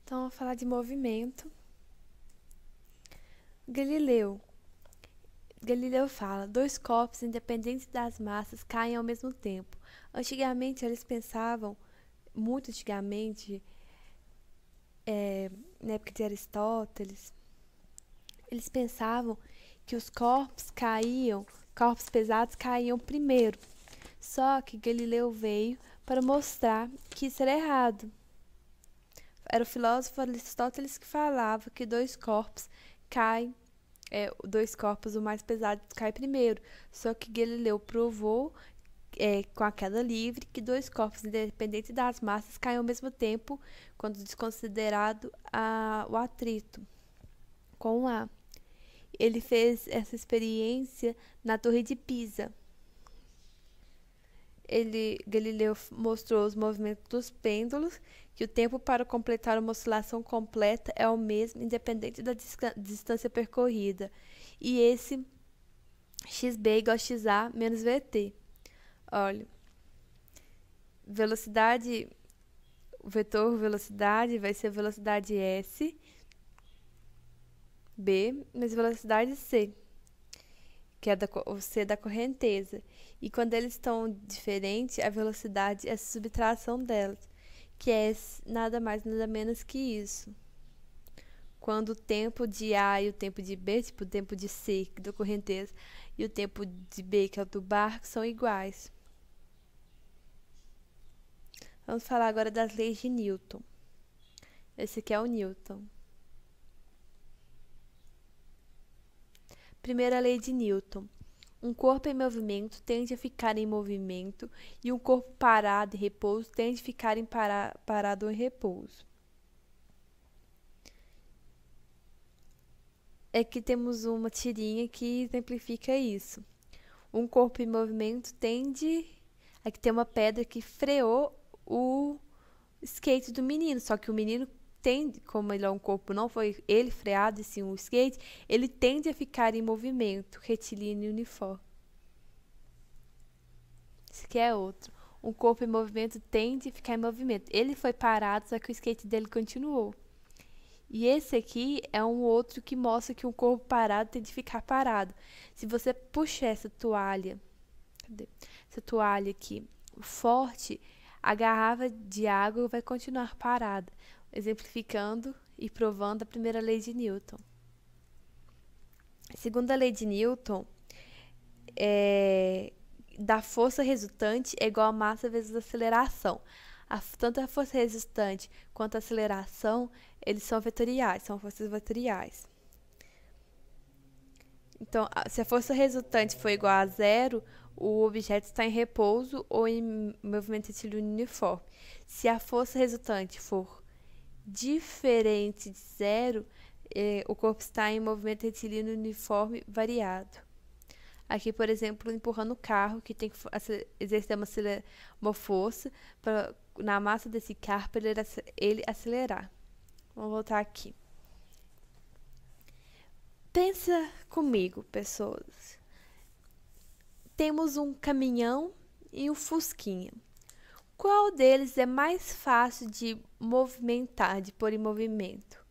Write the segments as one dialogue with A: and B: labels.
A: Então, vamos falar de movimento. Galileu. Galileu fala: dois corpos independentes das massas caem ao mesmo tempo. Antigamente, eles pensavam, muito antigamente, na época de Aristóteles, eles pensavam que os corpos pesados caíam primeiro. Só que Galileu veio para mostrar que isso era errado. Era o filósofo Aristóteles que falava que dois corpos o mais pesado cai primeiro. Só que Galileu provou, com a queda livre, que dois corpos independentes das massas caem ao mesmo tempo quando desconsiderado o atrito com o ar. Ele fez essa experiência na Torre de Pisa. Galileu mostrou os movimentos dos pêndulos, que o tempo para completar uma oscilação completa é o mesmo, independente da distância percorrida. E esse xb igual a xa menos vt. Olha, velocidade, o vetor velocidade vai ser velocidade s, b, mais velocidade c, que é o c da correnteza. E quando eles estão diferentes, a velocidade é a subtração delas, que é nada mais, nada menos que isso. Quando o tempo de A e o tempo de B, tipo o tempo de C, da correnteza, e o tempo de B, que é o do barco, são iguais. Vamos falar agora das leis de Newton. Esse aqui é o Newton. Primeira lei de Newton. Um corpo em movimento tende a ficar em movimento e um corpo parado em repouso tende a ficar parado em repouso. Aqui temos uma tirinha que exemplifica isso. Um corpo em movimento tende... Aqui tem uma pedra que freou o skate do menino, só que o menino tende, como ele é um corpo, não foi ele freado, e sim o skate, ele tende a ficar em movimento, retilíneo e uniforme. Esse aqui é outro. Um corpo em movimento tende a ficar em movimento. Ele foi parado, só que o skate dele continuou. E esse aqui é um outro que mostra que um corpo parado tende a ficar parado. Se você puxar essa toalha aqui forte, a garrafa de água vai continuar parada, exemplificando e provando a primeira lei de Newton. A segunda lei de Newton da força resultante é igual a massa vezes a aceleração. Tanto a força resultante quanto a aceleração, eles são vetoriais, são forças vetoriais. Então, se a força resultante for igual a zero, o objeto está em repouso ou em movimento retilíneo uniforme. Se a força resultante for diferente de zero, o corpo está em movimento retilíneo uniforme variado. Aqui, por exemplo, empurrando o carro, que tem que exercer uma força na massa desse carro para ele acelerar. Vamos voltar aqui. Pensa comigo, pessoas. Temos um caminhão e um fusquinha. Qual deles é mais fácil de movimentar, de pôr em movimento?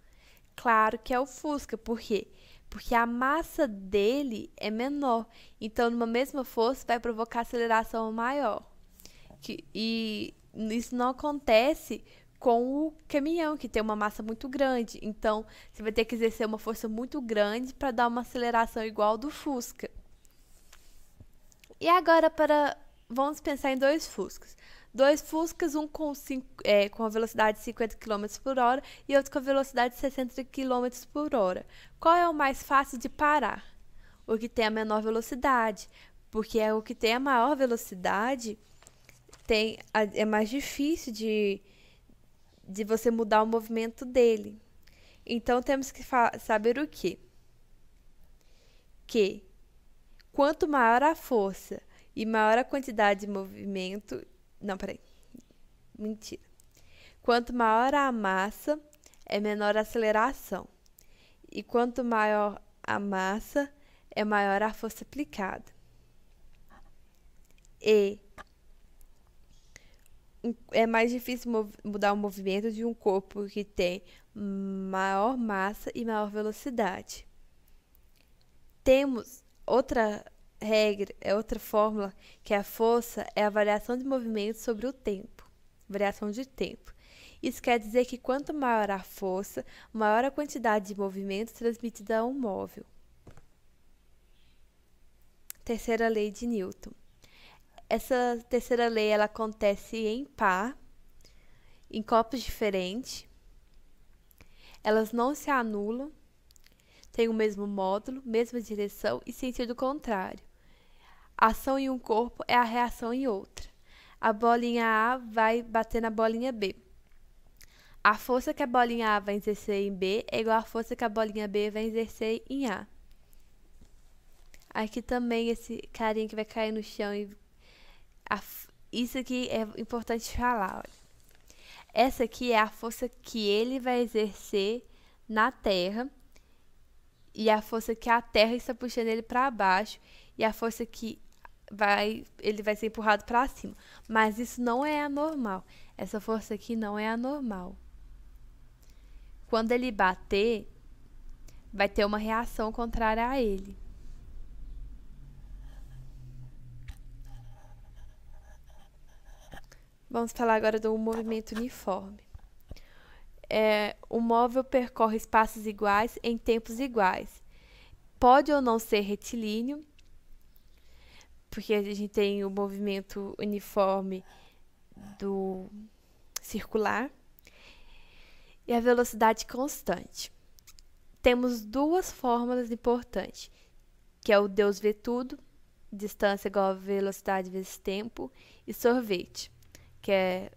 A: Claro que é o Fusca. Por quê? Porque a massa dele é menor. Então, numa mesma força, vai provocar aceleração maior. E isso não acontece com o caminhão, que tem uma massa muito grande. Então, você vai ter que exercer uma força muito grande para dar uma aceleração igual ao do Fusca. E agora, vamos pensar em dois Fuscas. Dois Fuscas, um com a velocidade de 50 km por hora e outro com a velocidade de 60 km por hora. Qual é o mais fácil de parar? O que tem a menor velocidade, porque é o que tem a maior velocidade é mais difícil de você mudar o movimento dele. Então, temos que saber o quê? Que quanto maior a força e maior a quantidade de movimento... Não, peraí. Mentira. Quanto maior a massa, é menor a aceleração. E quanto maior a massa, é maior a força aplicada. E é mais difícil mudar o movimento de um corpo que tem maior massa e maior velocidade. Temos outra regra, outra fórmula, que a força é a variação de movimento sobre o tempo, variação de tempo. Isso quer dizer que quanto maior a força, maior a quantidade de movimento transmitida a um móvel. Terceira lei de Newton. Essa terceira lei ela acontece em par, em corpos diferentes. Elas não se anulam, têm o mesmo módulo, mesma direção e sentido contrário. A ação em um corpo é a reação em outra. A bolinha A vai bater na bolinha B. A força que a bolinha A vai exercer em B é igual à força que a bolinha B vai exercer em A. Aqui também esse carinha que vai cair no chão. Isso aqui é importante falar. Olha. Essa aqui é a força que ele vai exercer na Terra. E a força que a Terra está puxando ele para baixo. E a força que ele vai ser empurrado para cima. Mas isso não é anormal. Essa força aqui não é anormal. Quando ele bater, vai ter uma reação contrária a ele. Vamos falar agora do movimento uniforme. O móvel percorre espaços iguais em tempos iguais. Pode ou não ser retilíneo, porque a gente tem o movimento uniforme do circular e a velocidade constante. Temos duas fórmulas importantes, que é o Deus vê tudo, distância igual a velocidade vezes tempo, e sorvete, que é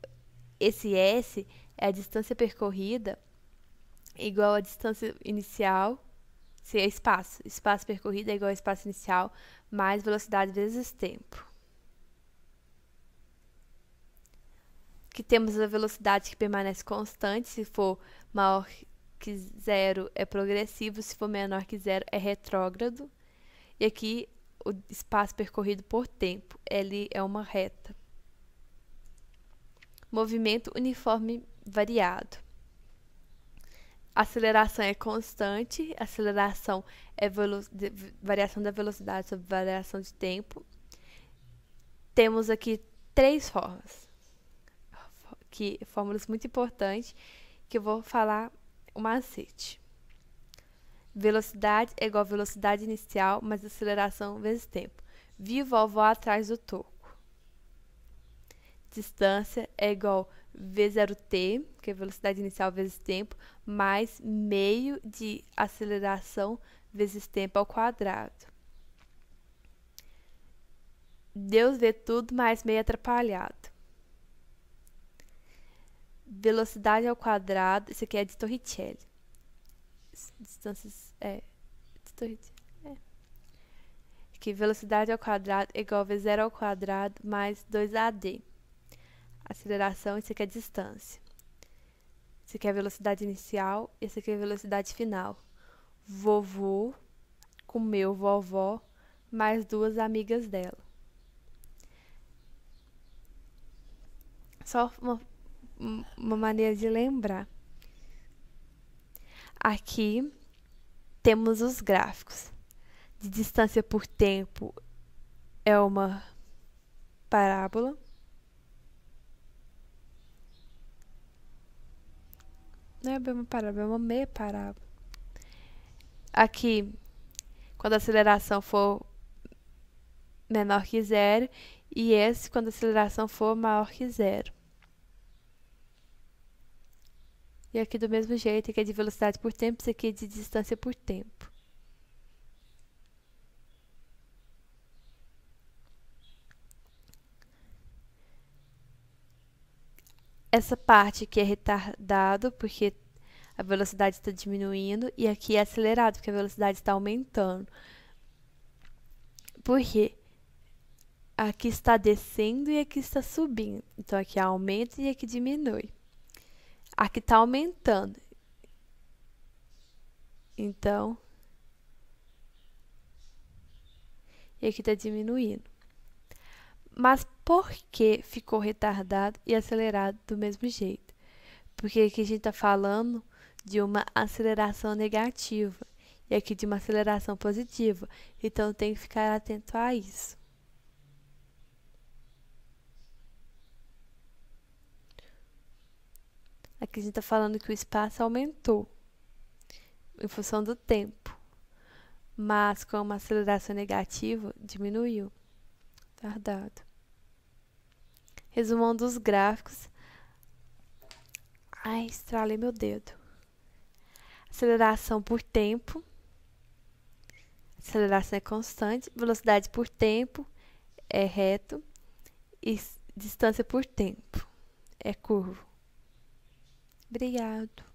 A: esse S é a distância percorrida igual a distância inicial, se é espaço percorrido é igual a espaço inicial, mais velocidade vezes tempo. Aqui temos a velocidade que permanece constante, se for maior que zero é progressivo, se for menor que zero é retrógrado. E aqui o espaço percorrido por tempo, L é uma reta. Movimento uniforme variado. Aceleração é constante, aceleração é variação da velocidade sobre variação de tempo. Temos aqui três fórmulas muito importantes, que eu vou falar o macete. Velocidade é igual a velocidade inicial mais aceleração vezes tempo. Vi vovó atrás do toco. Distância é igual V0t, que é velocidade inicial vezes tempo, mais meio de aceleração vezes tempo ao quadrado. Deus vê tudo mais meio atrapalhado. Velocidade ao quadrado, isso aqui é de Torricelli. Distâncias de Torricelli. Aqui, velocidade ao quadrado é igual a V0 ao quadrado mais 2AD. Aceleração, isso aqui é distância. Isso aqui é a velocidade inicial, isso aqui é a velocidade final. Vovô comeu vovó mais duas amigas dela. Só uma maneira de lembrar. Aqui temos os gráficos. De distância por tempo é uma parábola. Não é bem uma parábola, é uma meia parábola. Aqui, quando a aceleração for menor que zero, e esse quando a aceleração for maior que zero. E aqui do mesmo jeito, aqui é de velocidade por tempo, isso aqui é de distância por tempo. Essa parte aqui é retardado, porque a velocidade está diminuindo, e aqui é acelerado, porque a velocidade está aumentando. Por quê? Aqui está descendo e aqui está subindo. Então, aqui aumenta e aqui diminui. Aqui está aumentando. Então, e aqui está diminuindo. Mas Por que ficou retardado e acelerado do mesmo jeito? Porque aqui a gente está falando de uma aceleração negativa e aqui de uma aceleração positiva. Então tem que ficar atento a isso. Aqui a gente está falando que o espaço aumentou em função do tempo, mas com uma aceleração negativa diminuiu. Tardado. Resumão dos gráficos. Ai, estralei meu dedo. Aceleração por tempo. Aceleração é constante. Velocidade por tempo é reto. E distância por tempo é curvo. Obrigado.